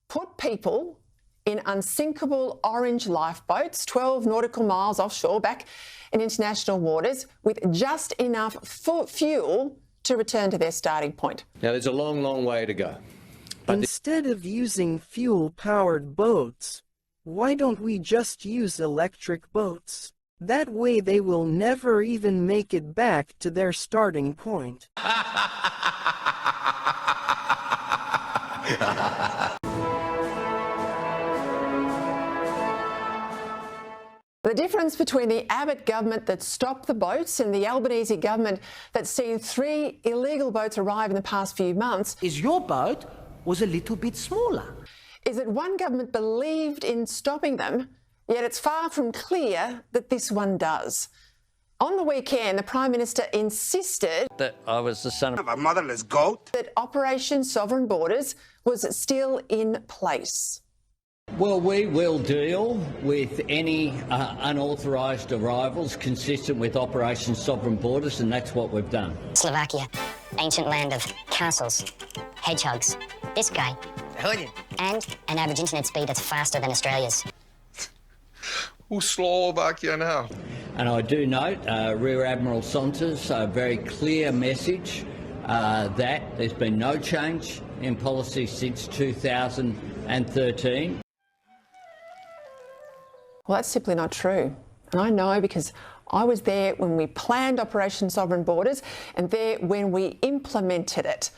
put people in unsinkable orange lifeboats 12 nautical miles offshore back in international waters with just enough fuel to return to their starting point. Now, there's a long, long way to go. Instead of using fuel-powered boats, why don't we just use electric boats? That way they will never even make it back to their starting point. The difference between the Abbott government that stopped the boats and the Albanese government that's seen 3 illegal boats arrive in the past few months is your boat was a little bit smaller. Is that one government believed in stopping them, yet it's far from clear that this one does. On the weekend, the Prime Minister insisted that I was the son of a motherless goat, that Operation Sovereign Borders was still in place. Well, we will deal with any unauthorised arrivals consistent with Operation Sovereign Borders, and that's what we've done. Slovakia, ancient land of castles, hedgehogs, this guy, and an average internet speed that's faster than Australia's. Who's Slovakia now? And I do note Rear Admiral Saunders' very clear message that there's been no change in policy since 2013. Well, that's simply not true. And I know because I was there when we planned Operation Sovereign Borders and there when we implemented it.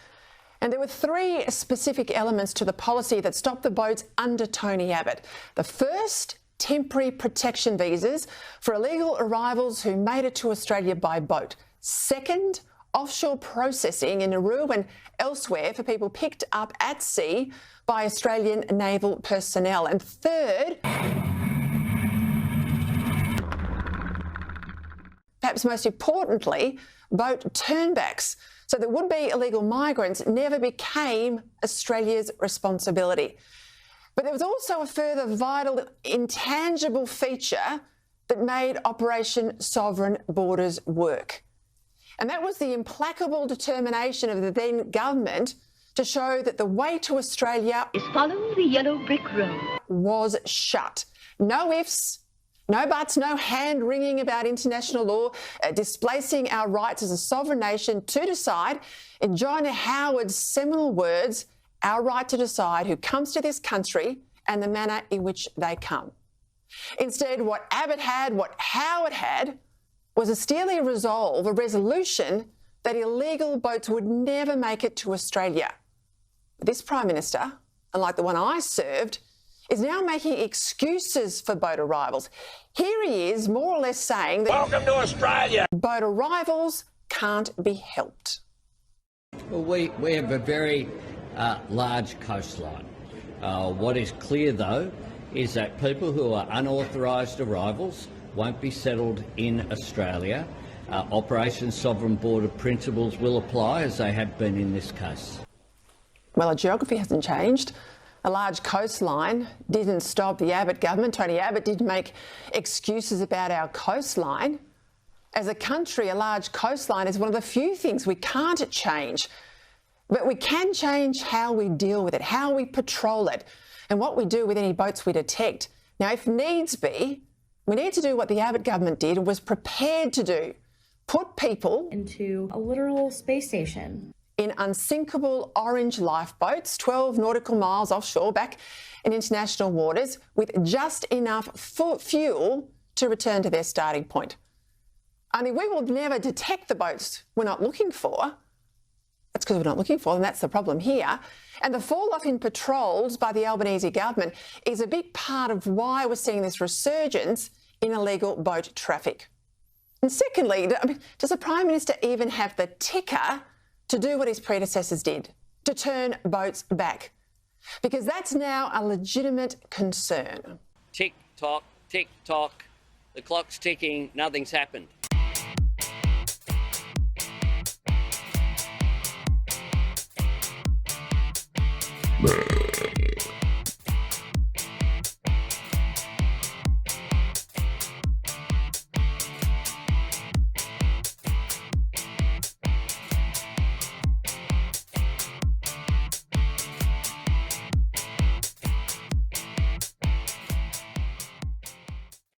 And there were 3 specific elements to the policy that stopped the boats under Tony Abbott. The first, temporary protection visas for illegal arrivals who made it to Australia by boat. Second, offshore processing in Nauru and elsewhere for people picked up at sea by Australian naval personnel. And third, perhaps most importantly, boat turnbacks, so that would-be illegal migrants never became Australia's responsibility. But there was also a further vital, intangible feature that made Operation Sovereign Borders work. And that was the implacable determination of the then government to show that the way to Australia is follow the yellow brick road was shut. No ifs, no buts, no hand-wringing about international law, displacing our rights as a sovereign nation to decide, in John Howard's seminal words, our right to decide who comes to this country and the manner in which they come. Instead, what Abbott had, what Howard had, was a steely resolve, a resolution that illegal boats would never make it to Australia. This Prime Minister, unlike the one I served, is now making excuses for boat arrivals. Here he is, more or less saying that welcome to Australia. Boat arrivals can't be helped. Well, we have a very large coastline. What is clear, though, is that people who are unauthorised arrivals won't be settled in Australia. Operation Sovereign Border principles will apply as they have been in this case. Well, our geography hasn't changed. A large coastline didn't stop the Abbott government. Tony Abbott didn't make excuses about our coastline. As a country, a large coastline is one of the few things we can't change. But we can change how we deal with it, how we patrol it, and what we do with any boats we detect. Now, if needs be, we need to do what the Abbott government did and was prepared to do. Put people into a literal space station. In unsinkable orange lifeboats 12 nautical miles offshore back in international waters with just enough fuel to return to their starting point. Only we will never detect the boats we're not looking for. That's because we're not looking for them. That's the problem here. And the fall-off in patrols by the Albanese government is a big part of why we're seeing this resurgence in illegal boat traffic. And secondly, does the Prime Minister even have the ticker to do what his predecessors did, to turn boats back? Because that's now a legitimate concern. Tick-tock, tick-tock. The clock's ticking. Nothing's happened.